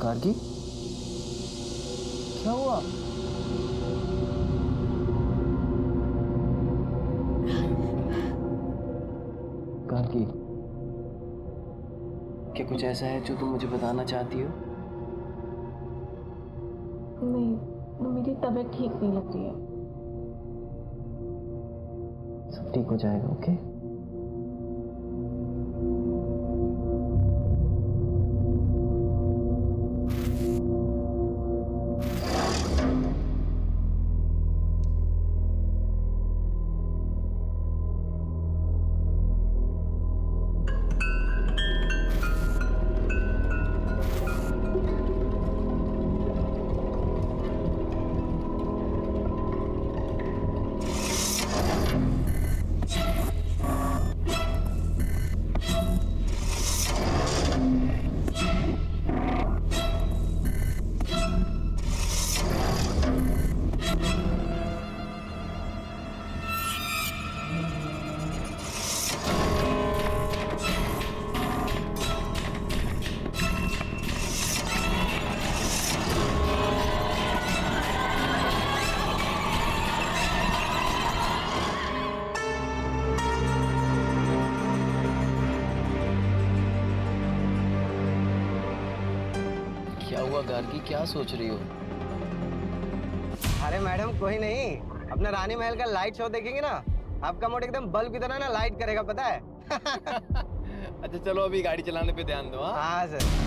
गार्गी, क्या हुआ? गार्गी, क्या कुछ ऐसा है जो तुम मुझे बताना चाहती हो? नहीं, मेरी तबीयत ठीक नहीं लग रही है। सब ठीक हो जाएगा, ओके? क्या हुआ गार्गी, क्या सोच रही हो? अरे मैडम कोई नहीं, अपना रानी महल का लाइट शो देखेंगे ना, आपका मूड एकदम बल्ब की तरह ना लाइट करेगा, पता है? अच्छा चलो अभी गाड़ी चलाने पे ध्यान दो। हाँ सर।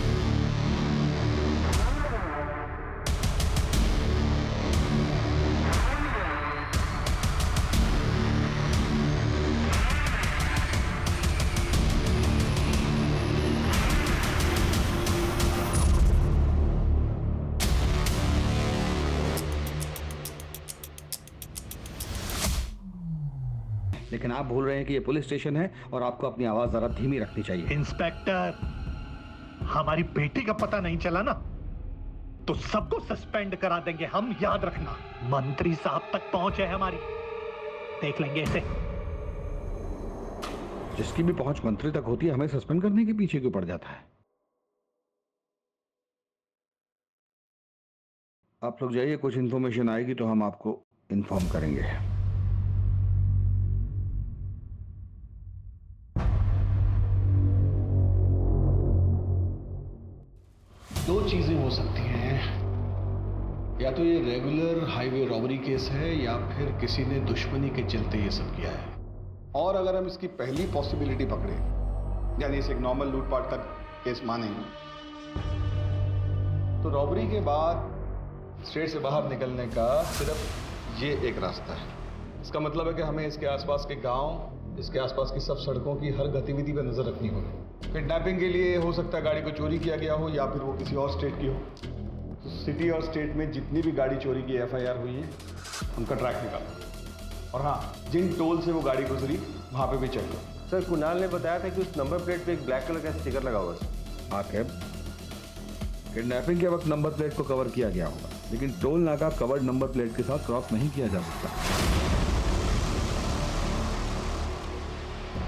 लेकिन आप भूल रहे हैं कि ये पुलिस स्टेशन है और आपको अपनी आवाज जरा धीमी रखनी चाहिए। इंस्पेक्टर, हमारी बेटी का पता नहीं चला ना तो सबको सस्पेंड करा देंगे हम, याद रखना। मंत्री साहब तक पहुंच है हमारी, देख लेंगे इसे। जिसकी भी पहुंच मंत्री तक होती है, हमें सस्पेंड करने के पीछे क्यों पड़ जाता है? आप लोग जाइए, कुछ इंफॉर्मेशन आएगी तो हम आपको इन्फॉर्म करेंगे। दो चीजें हो सकती हैं, या तो ये रेगुलर हाईवे रॉबरी केस है या फिर किसी ने दुश्मनी के चलते ये सब किया है। और अगर हम इसकी पहली पॉसिबिलिटी पकड़े, यानी इसे एक नॉर्मल लूटपाट का केस माने, तो रॉबरी के बाद स्टेट से बाहर निकलने का सिर्फ ये एक रास्ता है। इसका मतलब है कि हमें इसके आसपास के गांव, इसके आसपास की सब सड़कों की हर गतिविधि पर नजर रखनी होगी। किडनैपिंग के लिए हो सकता है गाड़ी को चोरी किया गया हो या फिर वो किसी और स्टेट की हो। तो सिटी और स्टेट में जितनी भी गाड़ी चोरी की FIR हुई है, उनका ट्रैक निकालो। और हाँ, जिन टोल से वो गाड़ी गुजरी वहाँ पे भी चेक लो। सर कुणाल ने बताया था कि उस नंबर प्लेट पे एक ब्लैक कलर का स्टिकर लगा हुआ है। आखिर किडनैपिंग के वक्त नंबर प्लेट को कवर किया गया होगा, लेकिन टोल नाका कवर्ड नंबर प्लेट के साथ क्रॉस नहीं किया जा सकता।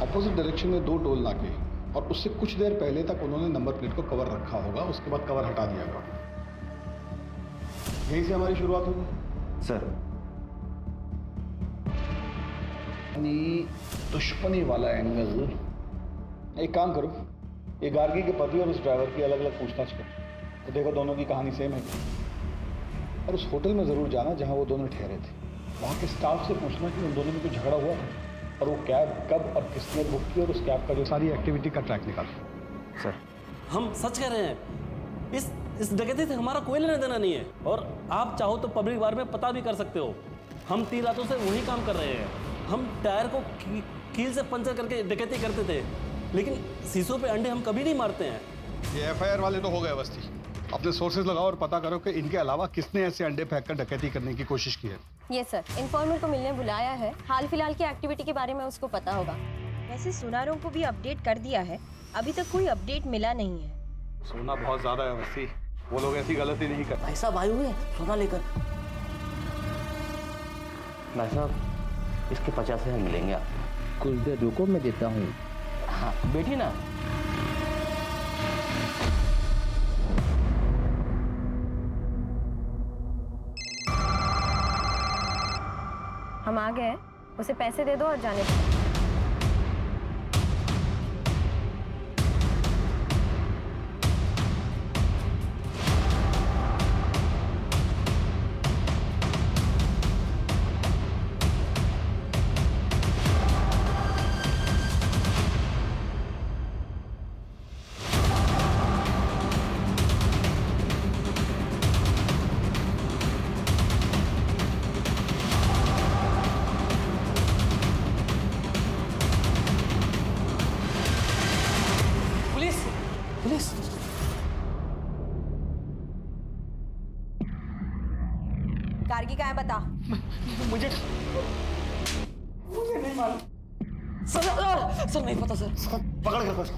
अपोजिट डायरेक्शन में 2 टोल नाके और उससे कुछ देर पहले तक उन्होंने नंबर प्लेट को कवर रखा होगा, उसके बाद कवर हटा दिया होगा। यहीं से हमारी शुरुआत होगी सर। दुश्मनी वाला एंगल। एक काम करो, ये गार्गी के पति और उस ड्राइवर की अलग अलग पूछताछ करो, तो देखो दोनों की कहानी सेम है। और उस होटल में ज़रूर जाना जहां वो दोनों ठहरे थे, वहाँ के स्टाफ से पूछना कि उन दोनों में कोई झगड़ा हुआ था और वो कैब कब और किसने बुक की, और उस कैब का जो सारी एक्टिविटी का ट्रैक निकालो। सर, हम सच कह रहे हैं, इस डकैती से हमारा कोई लेना देना नहीं है, और आप चाहो तो पब्लिक बार में पता भी कर सकते हो। हम 3 रातों से वही काम कर रहे हैं। हम टायर को कील से पंचर करके डकैती करते थे, लेकिन शीशों पे अंडे हम कभी नहीं मारते हैं। ये FIR वाले तो हो गए बस्ती। अपने सोर्सेज लगाओ और पता करो कि इनके अलावा किसने ऐसे अंडे फेंक कर डकैती करने की कोशिश की है। ये सर, इन्फॉर्मर को मिलने बुलाया है, हाल फिलहाल की एक्टिविटी के बारे में उसको पता होगा। वैसे सुनारों को भी अपडेट कर दिया है, अभी तक कोई अपडेट मिला नहीं है। सोना बहुत ज्यादा है बस्ती, वो लोग ऐसी गलती नहीं करते। भाई साहब आए हुए हैं सोना लेकर। भाई साहब, इसके 50,000 मिलेंगे आप। कुछ देर रुको, मैं देता हूँ। हाँ बैठी ना। हम आ गए हैं, उसे पैसे दे दो और जाने दो। गार्गी कहाँ है बता। मुझे नहीं मालूम सर नहीं पता सर। पकड़ कर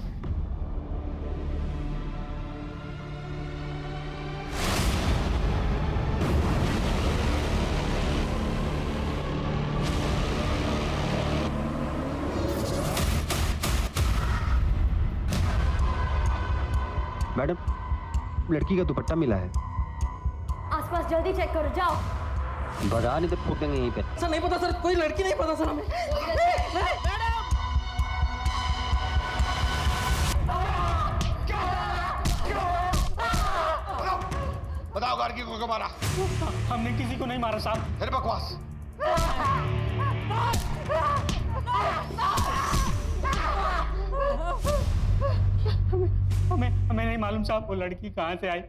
मैडम, लड़की का दुपट्टा मिला है। आसपास जल्दी चेक करो, जाओ। भगा नहीं तो कूद देंगे यहीं पे। सर नहीं पता सर, कोई लड़की नहीं पता सर हमें। बताओ गार्गी को क्यों मारा? हमने किसी को नहीं मारा साहब। फिर बकवास। हमें नहीं मालूम साहब वो लड़की कहाँ से आई।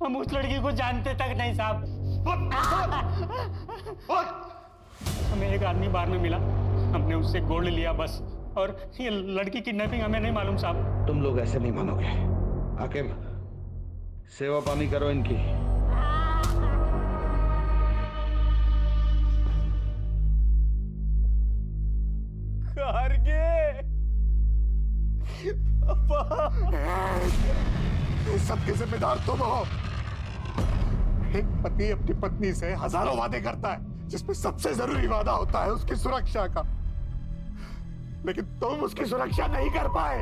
हम उस लड़की को जानते तक नहीं साहब। हमें एक आदमी बार में मिला, हमने उससे गोल्ड लिया बस। और ये लड़की किडनैपिंग हमें नहीं मालूम साहब। तुम लोग ऐसे नहीं मानोगे। हाकिम, सेवा पानी करो इनकी। इस सब के जिम्मेदार तुम हो। एक पति अपनी पत्नी से हजारों वादे करता है, जिसमें सबसे जरूरी वादा होता है उसकी सुरक्षा का, लेकिन तुम उसकी सुरक्षा नहीं कर पाए।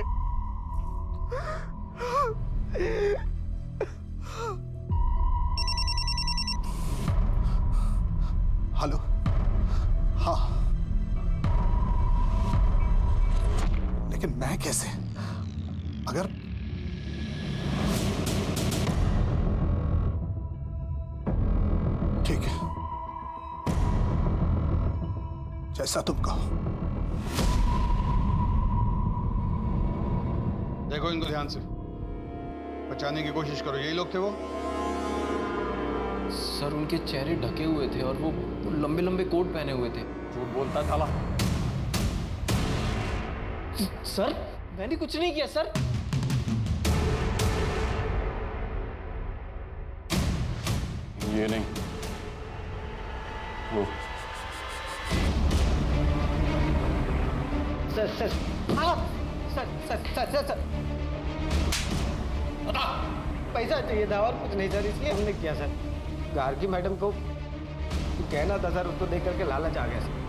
हेलो, हाँ, लेकिन मैं कैसे? अगर ठीक है, जैसा तुम कहो। देखो इनको ध्यान से, बचाने की कोशिश करो। यही लोग थे वो? सर उनके चेहरे ढके हुए थे और वो लंबे लंबे कोट पहने हुए थे। झूठ बोलता साला। सर मैंने कुछ नहीं किया सर। ये नहीं, वो sir sir sir sir sir sir sir पैसा चाहिए था और कुछ नहीं सर, इसलिए हमने किया सर। गार्गी मैडम को कहना था सर, उसको देख करके लालच आ गया सर।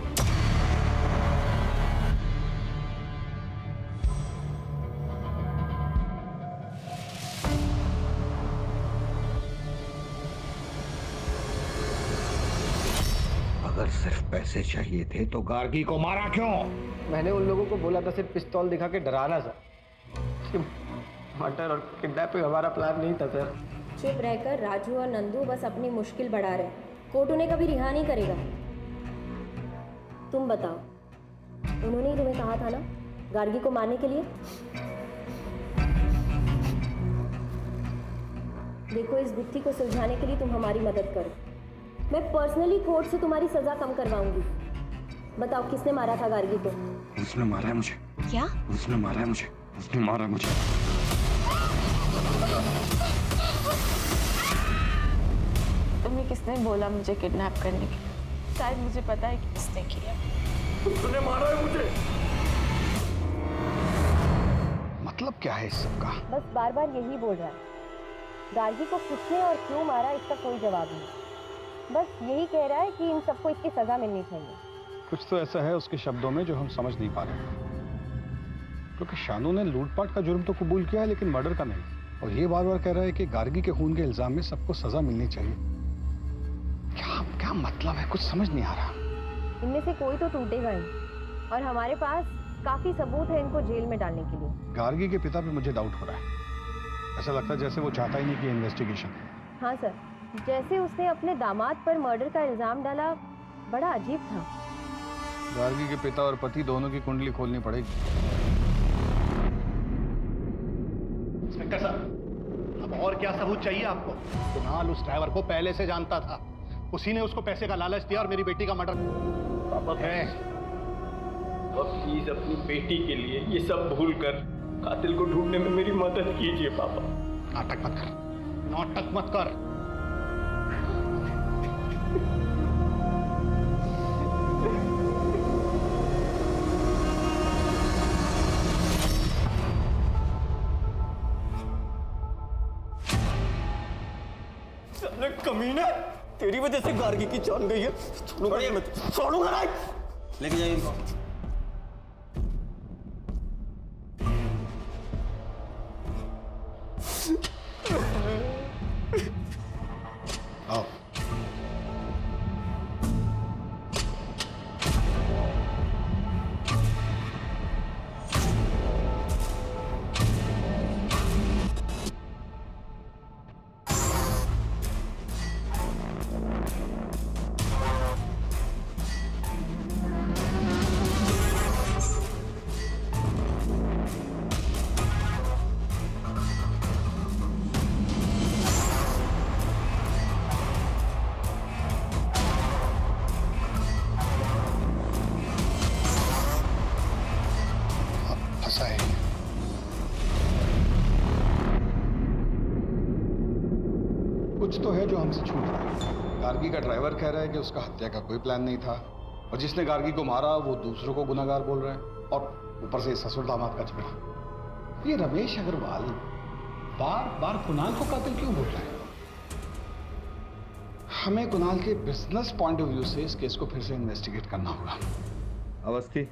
अगर सिर्फ पैसे चाहिए थे तो गार्गी को मारा क्यों? मैंने उन लोगों को बोला था सिर्फ पिस्तौल दिखा के डराना सर। मर्डर और किडनैपिंग हमारा प्लान नहीं था सर। चुप रहकर राजू और नंदू बस अपनी मुश्किल बढ़ा रहे। कोर्ट उन्हें कभी रिहा नहीं करेगा। तुम बताओ, उन्होंने ही तुम्हें कहा था ना गार्गी को मारने के लिए? देखो, इस गुत्थी को सुलझाने के लिए तुम हमारी मदद करो। मैं पर्सनली कोर्ट से तुम्हारी सजा कम करवाऊंगी। बताओ, किसने मारा था गार्गी को? उसने मारा है मुझे। क्या? उसने मारा है मुझे। उसने मारा है मुझे। तुम्हें किसने बोला मुझे किडनैप करने के लिए? शायद मुझे पता है कि किसने किया। उसने मारा है मुझे। मतलब क्या है इस सब का? बस बार बार यही बोल रहा है। गार्गी को किसने और क्यों मारा, इसका कोई जवाब नहीं। बस यही कह रहा है कि इन सबको इसकी सजा मिलनी चाहिए। कुछ तो ऐसा है उसके शब्दों में जो हम समझ नहीं पा रहे, क्योंकि शानू ने लूटपाट का जुर्म तो कबूल किया है लेकिन मर्डर का नहीं। और ये बार बार कह रहा है कि गार्गी के खून के इल्जाम में सबको सजा मिलनी चाहिए। क्या क्या मतलब है, कुछ समझ नहीं आ रहा। इनमें से कोई तो टूटेगा ही, और हमारे पास काफी सबूत है इनको जेल में डालने के लिए। गार्गी के पिता पे मुझे डाउट हो रहा है। ऐसा लगता है जैसे वो चाहता ही नहीं कि इन्वेस्टिगेशन। हाँ सर, जैसे उसने अपने दामाद पर मर्डर का इल्जाम डाला, बड़ा अजीब था। गार्गी के पिता और पति दोनों की कुंडली खोलनी पड़ेगी। इंस्पेक्टर साहब, अब और क्या सबूत चाहिए आपको? कुणाल उस ड्राइवर को पहले से जानता था, उसी ने उसको पैसे का लालच दिया और मेरी बेटी का मर्डर है। और प्लीज अपनी बेटी के लिए ये सब भूल कर कातिल को ढूंढने में मेरी मदद कीजिए पापा। नाटक मत कर, नाटक मत कर। साले कमीने, तेरी वजह से गार्गी की जान गई है। छोड़ूंगा नहीं। लेके जाइए इनको। आओ। कुछ तो है जो हमसे छूट रहा है। गार्गी का ड्राइवर कह रहा है कि उसका हत्या का कोई प्लान नहीं था, और जिसने गार्गी को मारा वो दूसरों को गुनहगार बोल रहे हैं, और ऊपर से ससुर दामाद का झगड़ा। ये रमेश अग्रवाल बार बार कुणाल को कातिल क्यों बोल रहे हैं? हमें कुणाल के बिजनेस पॉइंट ऑफ व्यू से इस केस को फिर से इन्वेस्टिगेट करना होगा। अवस्थी,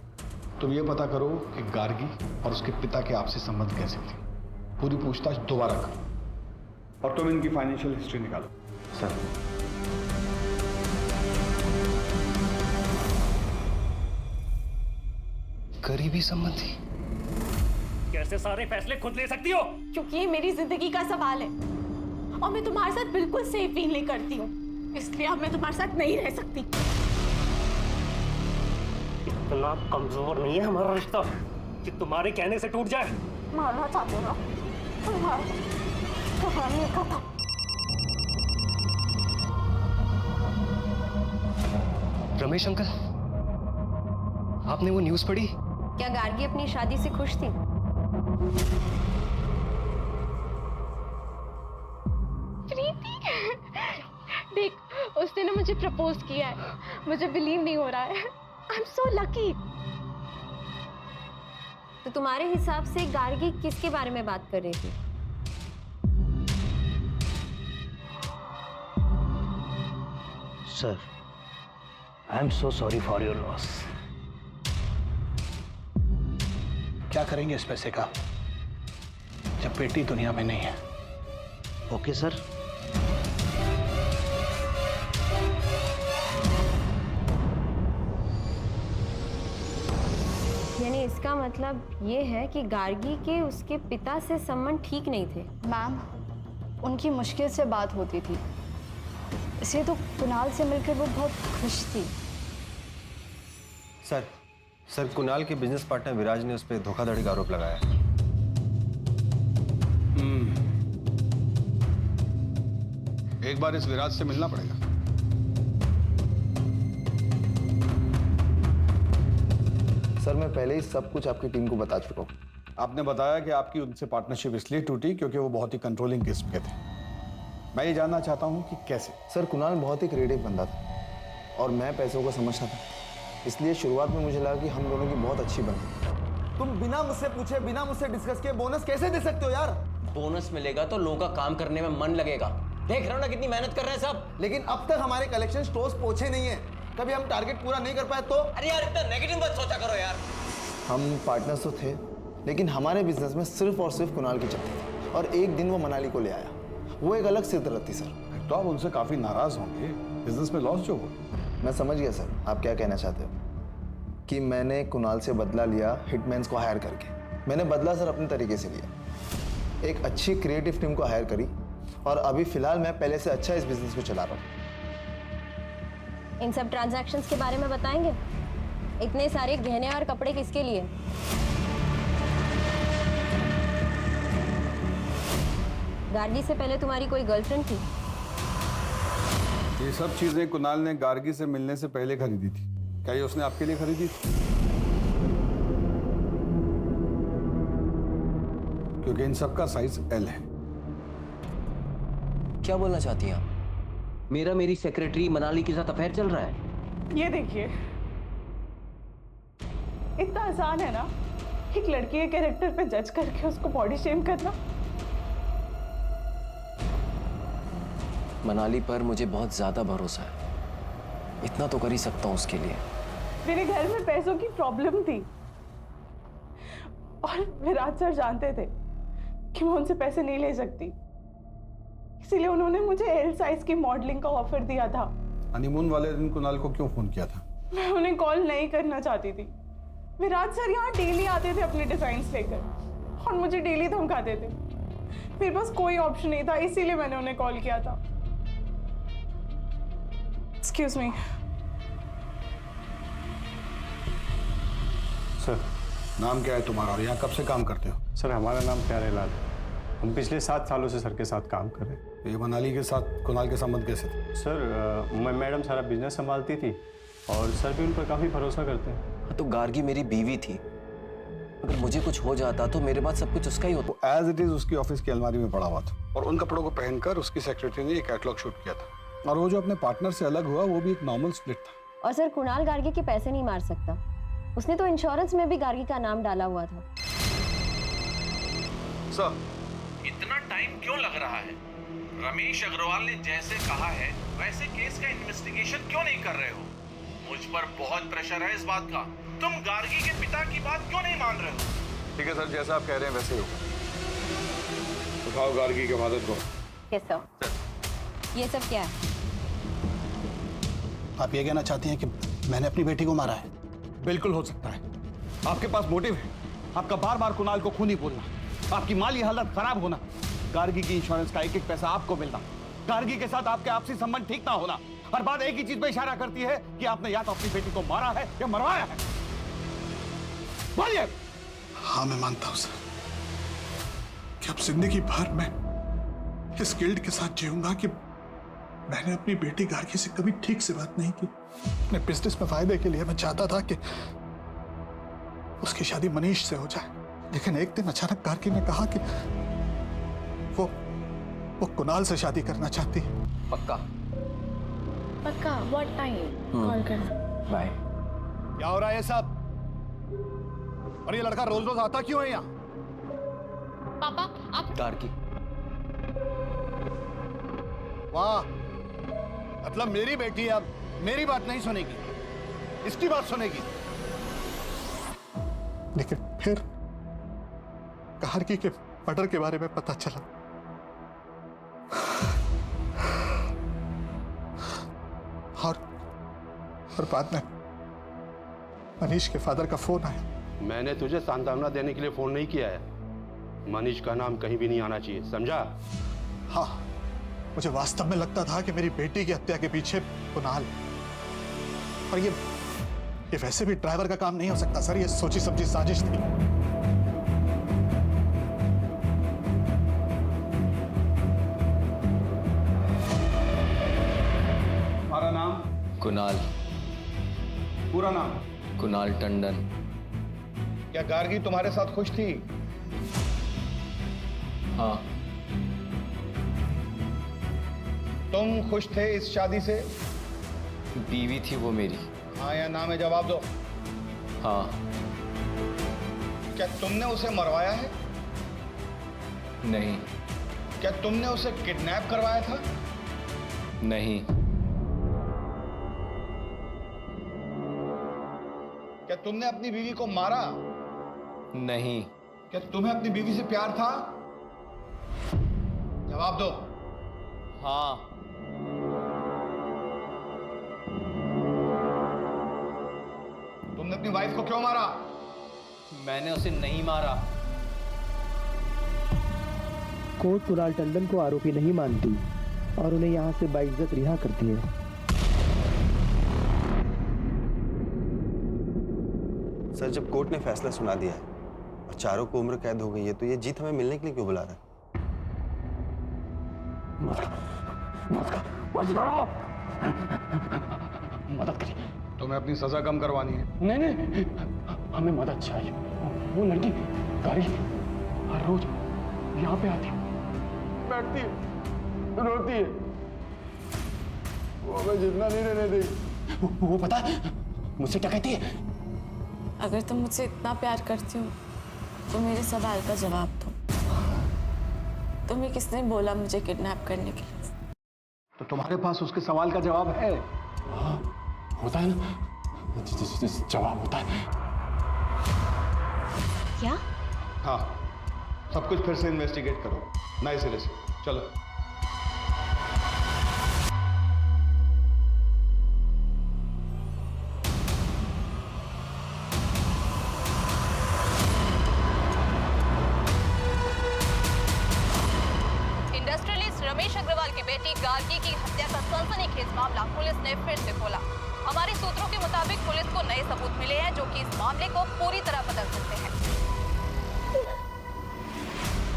तुम ये पता करो कि गार्गी और उसके पिता के आपसी संबंध कैसे थे। पूरी पूछताछ दोबारा करो, और तुम इनकी फाइनेंशियल हिस्ट्री निकालो। सर, करीबी संबंधी। कैसे सारे फैसले खुद ले सकती हो? क्योंकि ये मेरी जिंदगी का सवाल है और मैं तुम्हारे साथ बिल्कुल सेफ फील नहीं करती हूँ, इसलिए अब मैं तुम्हारे साथ नहीं रह सकती। इतना कमजोर नहीं है हमारा रिश्ता कि तुम्हारे कहने से टूट जाए। मारना चाहते हो? रमेश अंकल, आपने वो न्यूज़ पढ़ी? क्या गार्गी अपनी शादी से खुश थी? प्रीति, देख, उसने ना मुझे प्रपोज किया है। मुझे बिलीव नहीं हो रहा है। I am so lucky. तो तुम्हारे हिसाब से गार्गी किसके बारे में बात कर रही थी? Sir, I am so sorry for your loss. क्या करेंगे इस पैसे का जब बेटी दुनिया में नहीं है? Okay sir. यानी इसका मतलब ये है कि गार्गी के उसके पिता से संबंध ठीक नहीं थे। मैम, उनकी मुश्किल से बात होती थी, इसलिए तो कुणाल से मिलकर वो बहुत खुश थी। सर, कुणाल के बिजनेस पार्टनर विराज ने उस पर धोखाधड़ी का आरोप लगाया। एक बार इस विराज से मिलना पड़ेगा। सर, मैं पहले ही सब कुछ आपकी टीम को बता चुका हूँ। आपने बताया कि आपकी उनसे पार्टनरशिप इसलिए टूटी क्योंकि वो बहुत ही कंट्रोलिंग किस्म के थे। मैं ये जानना चाहता हूँ कि कैसे। सर, कुणाल बहुत ही क्रिएटिव बंदा था और मैं पैसों को समझता था, इसलिए शुरुआत में मुझे लगा कि हम दोनों की बहुत अच्छी बनी। तुम बिना मुझसे पूछे, बिना मुझसे डिस्कस किए बोनस कैसे दे सकते हो यार? बोनस मिलेगा तो लोगों का काम करने में मन लगेगा। देख रहे हो ना कितनी मेहनत कर रहे हैं सब। लेकिन अब तक हमारे कलेक्शन स्टोर्स पहुंचे नहीं है। कभी हम टारगेट पूरा नहीं कर पाए तो? अरे यार, इतना नेगेटिव मत सोचा करो यार। हम पार्टनर्स तो थे, लेकिन हमारे बिजनेस में सिर्फ और सिर्फ कुणाल की चलती थी, और एक दिन वो मनाली को ले आया। वो एक अलग सिरदर्द थी सर। तो आप उनसे काफी नाराज होंगे, बिजनेस में लॉस जो हुआ। मैं समझ गया सर आप क्या कहना चाहते हो कि मैंने कुणाल से बदला लिया हिटमैन्स को हायर करके। मैंने बदला सर अपने तरीके से लिया, एक अच्छी क्रिएटिव टीम को हायर करी और अभी फिलहाल मैं पहले से अच्छा इस बिजनेस को चला रहा हूँ। इन सब ट्रांजैक्शंस के बारे में बताएंगे? इतने सारे गहने और कपड़े किसके लिए? गार्गी से पहले तुम्हारी कोई गर्लफ्रेंड थी? ये सब चीजें कुणाल ने गार्गी से मिलने से पहले खरीदी थी। क्या ये उसने आपके लिए खरीदी थी? क्योंकि इन सब का साइज एल है। क्या बोलना चाहती हैं आप? मेरी सेक्रेटरी मनाली के साथ अफेयर चल रहा है। ये देखिए, इतना आसान है ना एक लड़की के कैरेक्टर पे जज करके उसको बॉडी शेम करना। मनाली पर मुझे बहुत ज्यादा भरोसा है, इतना तो कर ही सकता हूँ उसके लिए। मेरे घर में पैसों की प्रॉब्लम थी और विराट सर जानते थे कि मैं उनसे पैसे नहीं ले सकती, इसीलिए उन्होंने मुझे एल साइज की मॉडलिंग का ऑफर दिया था। हनीमून वाले दिन कुणाल को क्यों फोन किया था? मैं उन्हें कॉल नहीं करना चाहती थी। विराट सर यहाँ डेली आते थे अपने डिजाइन्स लेकर और मुझे डेली धमकाते थे। मेरे पास कोई ऑप्शन नहीं था, इसीलिए मैंने उन्हें कॉल किया था। Excuse me sir. नाम क्या है तुम्हारा और यहाँ कब से काम करते हो? सर हमारा नाम प्यारेलाल है। हम पिछले 7 सालों से सर के साथ काम कर रहे हैं। ये मनाली के साथ कुणाल के संबंध कैसे थे? सर मैं मैडम सारा बिजनेस संभालती थी और सर भी उन पर काफ़ी भरोसा करते हैं। हाँ, तो गार्गी मेरी बीवी थी, अगर मुझे कुछ हो जाता तो मेरे बाद सब कुछ उसका ही होता। एज इट इज उसकी ऑफिस की अलमारी में पड़ा हुआ था और उन कपड़ों को पहनकर उसकी सेक्रेटरी ने एक कैटलॉग शूट किया था और वो जो अपने पार्टनर से अलग हुआ वो भी एक नॉर्मल स्प्लिट था। और सर कुणाल गार्गी के पैसे नहीं मार सकता, उसने तो इंश्योरेंस में भी गार्गी का नाम डाला हुआ था। सर इतना टाइम क्यों लग रहा है? रमेश अग्रवाल ने जैसे कहा है वैसे केस का इन्वेस्टिगेशन क्यों नहीं कर रहे हो? मुझ पर बहुत प्रेशर है इस बात का। तुम गार्गी के पिता की बात क्यों नहीं मान रहे हो? ठीक है सर, जैसा आप कह रहे हैं वैसे ही होगा। उठाओ गार्गी के फादर को। Yes sir. ये सब क्या है? आप ये कहना चाहती हैं कि मैंने अपनी बेटी को मारा है? बिल्कुल हो सकता है। आपके पास मोटिव है, आपका बार बार कुणाल को खूनी बोलना, आपकी माली हालत खराब होना, गार्गी की इंश्योरेंस का एक एक पैसा आपको मिलना, गार्गी के साथ आपके आपसी संबंध ठीक ना होना। हर बात एक ही चीज पे इशारा करती है कि आपने या तो अपनी बेटी को मारा है या मरवाया है। बोलिए। हाँ मैं मानता हूं सर कि अब जिंदगी भर मैं इस गिल्ट के साथ जीऊंगा कि मैंने अपनी बेटी गार्गी से कभी ठीक से बात नहीं की। अपने बिजनेस में फायदे के लिए मैं चाहता था कि उसकी शादी मनीष से हो जाए, लेकिन एक दिन अचानक गार्गी ने कहा कि वो कुणाल से शादी करना चाहती है। पक्का? What time? कॉल करना। बाय। क्या हो रहा है ये सब? और ये लड़का रोज रोज आता क्यों है यहाँ? पापा आप। गार्गी। वाह, मतलब मेरी बेटी अब मेरी बात नहीं सुनेगी, इसकी बात सुनेगी। लेकिन फिर गार्गी के मर्डर के बारे में पता चला और बाद में मनीष के फादर का फोन आया। मैंने तुझे सांत्वना देने के लिए फोन नहीं किया है। मनीष का नाम कहीं भी नहीं आना चाहिए, समझा? हाँ, मुझे वास्तव में लगता था कि मेरी बेटी की हत्या के पीछे कुणाल, और ये वैसे भी ड्राइवर का काम नहीं हो सकता सर, ये सोची समझी साजिश थी। हमारा नाम? कुणाल। पूरा नाम? कुणाल टंडन। क्या गार्गी तुम्हारे साथ खुश थी? हाँ। तुम खुश थे इस शादी से? बीवी थी वो मेरी। हाँ या ना में जवाब दो। हाँ। क्या तुमने उसे मरवाया है? नहीं। क्या तुमने उसे किडनैप करवाया था? नहीं। क्या तुमने अपनी बीवी को मारा? नहीं। क्या तुम्हें अपनी बीवी से प्यार था? जवाब दो। हाँ। तूने अपनी वाइफ को क्यों मारा? मैंने उसे नहीं मारा। कोर्ट कुणाल टंडन को आरोपी नहीं मानती और उन्हें यहाँ से बाइज्जत रिहा करती है। सर, जब कोर्ट ने फैसला सुना दिया है और चारों को उम्र कैद हो गई है, तो ये जीत हमें मिलने के लिए क्यों बुला रहा है? मदद करिए। तुम्हें अपनी सजा कम करवानी है? नहीं, हमें मदद चाहिए। वो लड़की गाड़ी हर रोज यहाँ पे आती है, बैठती है, रोती है, वो हमें जितना नहीं रहने देगी। वो पता है मुझसे क्या कहती है? अगर तुम मुझसे इतना प्यार करती हो तो मेरे सवाल का जवाब दो। तुम्हें किसने बोला मुझे किडनैप करने के लिए? तो तुम्हारे पास उसके सवाल का जवाब है? हाँ, होता है ना, जवाब होता है। क्या? हाँ, सब कुछ फिर से इन्वेस्टिगेट करो, नए सिरे से। चलो। इंडस्ट्रियलिस्ट रमेश अग्रवाल की बेटी गार्गी की हत्या का सनसनीखेज मामला पुलिस ने फिर से खोला। हमारे सूत्रों के मुताबिक पुलिस को नए सबूत मिले हैं जो कि इस मामले को पूरी तरह बदल सकते हैं।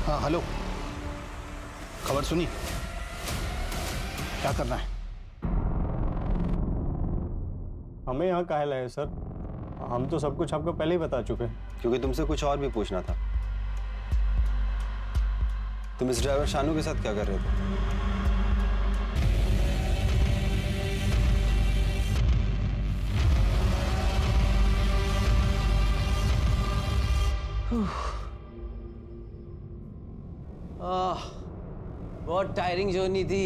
हाँ, हेलो, खबर सुनी? क्या करना है? हमें यहाँ काहे लाए सर? हम तो सब कुछ आपको पहले ही बता चुके हैं। क्योंकि तुमसे कुछ और भी पूछना था। तुम इस ड्राइवर शानू के साथ क्या कर रहे थे? बहुत टायरिंग जर्नी थी।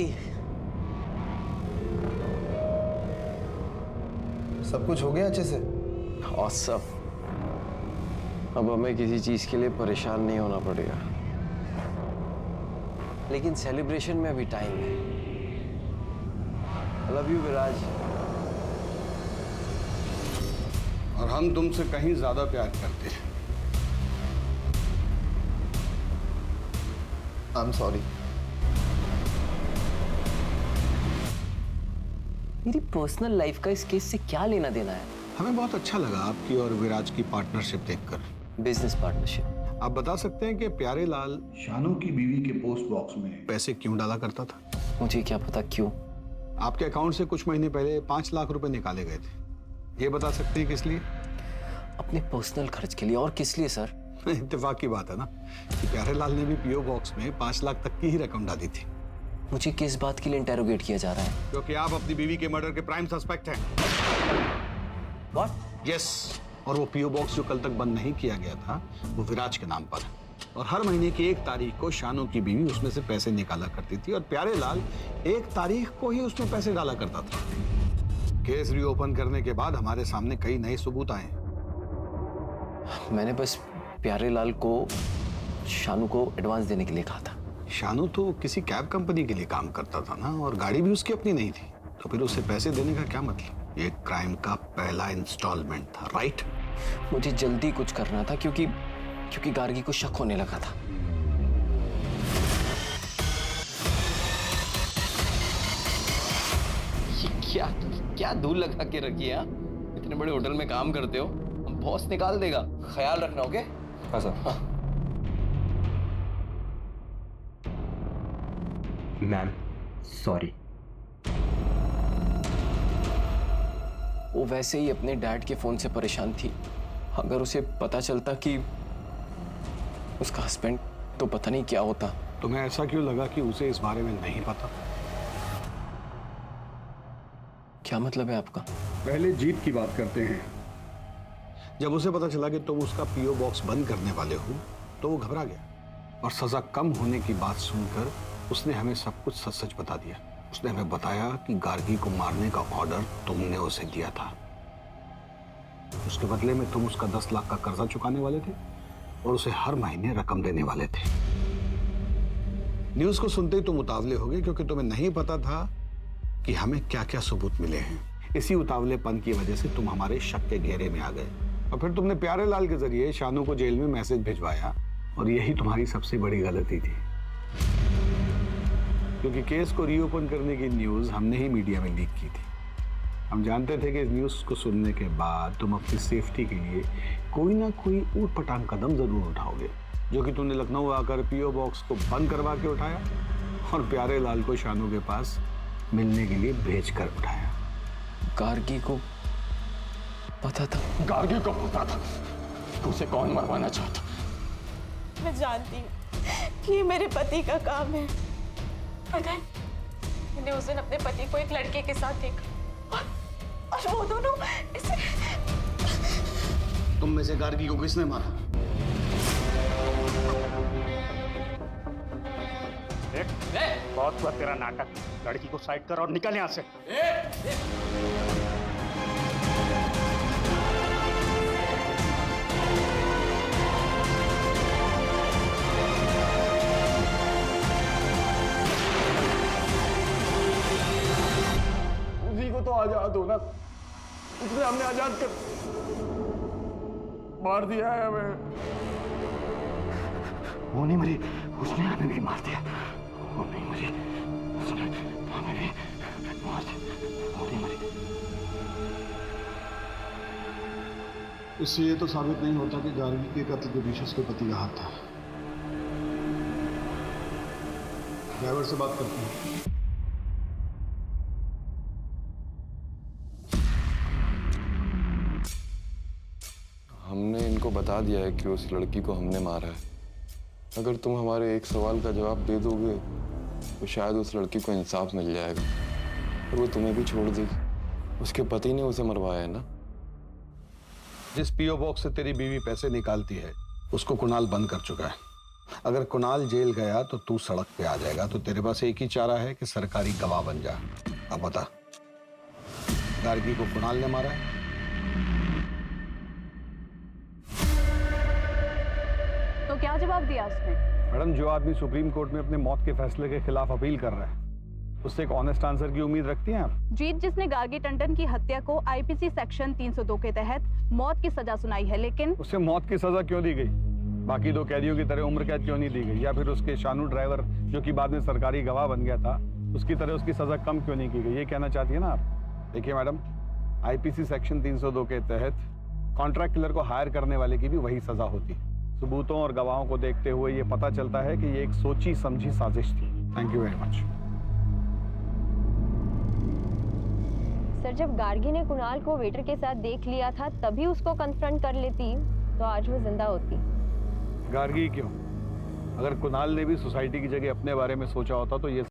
सब कुछ हो गया अच्छे से? और सब, अब हमें किसी चीज के लिए परेशान नहीं होना पड़ेगा। लेकिन सेलिब्रेशन में अभी टाइम है। आई लव यू विराज। और हम तुमसे कहीं ज्यादा प्यार करते हैं। I am sorry. मेरी पर्सनल लाइफ का इस केस से क्या लेना देना है? हमें बहुत अच्छा लगा आपकी और विराज की पार्टनरशिप देखकर। Business partnership. आप बता सकते हैं कि प्यारे लाल शानू की बीवी के पोस्ट बॉक्स में पैसे क्यों डाला करता था? मुझे क्या पता क्यों। आपके अकाउंट से कुछ महीने पहले 5 लाख रुपए निकाले गए थे। ये बता सकते हैं किस लिए? अपने पर्सनल खर्च के लिए। और किस लिए सर? इत्तेफाक की बात है ना कि प्यारे लाल ने भी पीओ बॉक्स में 5 लाख तक की ही रकम डाली थी। मुझे किस बात के लिए इंटेरोगेट किया जा रहा है? क्योंकि आप अपनी बीवी के मर्डर के प्राइम सस्पेक्ट हैं। What? यस। और वो पीओ बॉक्स जो कल तक बंद नहीं किया गया था वो विराज के नाम पर है। और हर महीने की 1 तारीख को शानू की बीवी उसमें से पैसे निकाला करती थी और प्यारे लाल 1 तारीख को ही उसमें पैसे डाला करता था। केस रीओपन करने के बाद हमारे सामने कई नए सबूत आए। मैंने बस प्यारे लाल को शानू को एडवांस देने के लिए कहा था। शानू तो किसी कैब कंपनी के लिए काम करता था ना, और गाड़ी भी उसकी अपनी नहीं थी, तो फिर उसे पैसे देने का क्या मतलब? ये क्राइम का पहला इंस्टॉलमेंट था, राइट? मुझे जल्दी कुछ करना था क्योंकि गार्गी को शक होने लगा था। ये क्या धूल लगा के रखी है? इतने बड़े होटल में काम करते हो, बॉस निकाल देगा, ख्याल रखना। ओके? हाँ सर। Ma'am sorry. वो वैसे ही अपने डैड के फोन से परेशान थी। अगर उसे पता चलता कि उसका हस्बैंड, तो पता नहीं क्या होता। तुम्हें ऐसा क्यों लगा कि उसे इस बारे में नहीं पता? क्या मतलब है आपका? पहले जीत की बात करते हैं। जब उसे पता चला कि तुम उसका पीओ बॉक्स बंद करने वाले हो तो वो घबरा गया और सजा कम होने की बात सुनकर उसने हमें सब कुछ सच सच बता दिया। उसने हमें बताया कि गार्गी को मारने का ऑर्डर तुमने उसे दिया था। उसके बदले में तुम उसका 10 लाख का कर्जा चुकाने वाले थे और उसे हर महीने रकम देने वाले थे। न्यूज़ को सुनते ही तुम उतावले हो गए क्योंकि तुम्हें नहीं पता था कि हमें क्या क्या सबूत मिले हैं। इसी उतावलेपन की वजह से तुम हमारे शक के घेरे में आ गए। और फिर तुमने प्यारे लाल के जरिए शानू को जेल में मैसेज भिजवाया, और यही तुम्हारी सबसे बड़ी गलती थी, क्योंकि केस को रीओपन करने की न्यूज हमने ही मीडिया में लीक की थी। हम जानते थे कि इस न्यूज को सुनने के बाद तुम अपनी सेफ्टी के लिए कोई ना कोई ऊट-पटांग कदम जरूर उठाओगे, जो कि तुमने लखनऊ आकर पीओ बॉक्स को बंद करवा के उठाया और प्यारे लाल को शानू के पास मिलने के लिए भेज कर उठाया। गार्गी को पता था? गार्गी को पता था कि उसे कौन मरवाना चाहता। मैं जानती हूँ कि ये मेरे पति का काम है। पता है, मैंने उस दिन अपने पति को एक लड़के के साथ देखा और वो दोनों इसे... तुम में से गार्गी को किसने मारा? बहुत हुआ तेरा नाटक। लड़की को साइड कर और निकल यहाँ से। उसी को तो आजाद होना, उसने हमने आजाद कर मार दिया है हमें। वो नहीं मरी, उसने हमें भी मार दिया। वो नहीं मरी, उसने हमें भी मार दिया। वो नहीं मरी। इससे ये तो साबित नहीं होता कि गार्गी के कत्ल के पीछे उसके पति का हाथ था। ड्राइवर से बात करते हैं। हमने इनको बता दिया है कि उस लड़की को हमने मारा है। अगर तुम हमारे एक सवाल का जवाब दे दोगे तो शायद उस लड़की को इंसाफ मिल जाएगा और वो तुम्हें भी छोड़ देगी। उसके पति ने उसे मरवाया है ना। जिस पीओ बॉक्स से तेरी बीवी पैसे निकालती है उसको कुणाल बंद कर चुका है। अगर कुणाल जेल गया तो तू सड़क पे आ जाएगा, तो तेरे पास एक ही चारा है कि सरकारी गवाह बन जा। अब बता, गार्गी को कुणाल ने मारा है? तो क्या जवाब दिया उसने? मैडम, जो आदमी सुप्रीम कोर्ट में अपने मौत के फैसले के खिलाफ अपील कर रहा है, उससे एक ऑनेस्ट आंसर की उम्मीद रखती हैं आप? जीत जिसने गार्गी टंडन की हत्या को आईपीसी सेक्शन 302 के तहत मौत की सजा सुनाई है, लेकिन उसे मौत की सजा क्यों दी गई? बाकी दो कैदियों की तरह उम्र कैद क्यों नहीं दी गई? या फिर उसके शानू ड्राइवर, जो कि बाद में सरकारी गवाह बन गया था, उसकी तरह उसकी सजा कम क्यों नहीं की गई? ये कहना चाहती है ना आप? देखिए मैडम, आईपीसी सेक्शन 302 के तहत कॉन्ट्रैक्ट किलर को हायर करने वाले की भी वही सजा होती है। सबूतों और गवाहों को देखते हुए ये पता चलता है कि ये एक सोची समझी साजिश थी। Thank you very much. Sir, जब गार्गी ने कुणाल को वेटर के साथ देख लिया था तभी उसको कन्फ्रंट कर लेती तो आज वो जिंदा होती। गार्गी क्यों? अगर कुणाल ने भी सोसाइटी की जगह अपने बारे में सोचा होता तो ये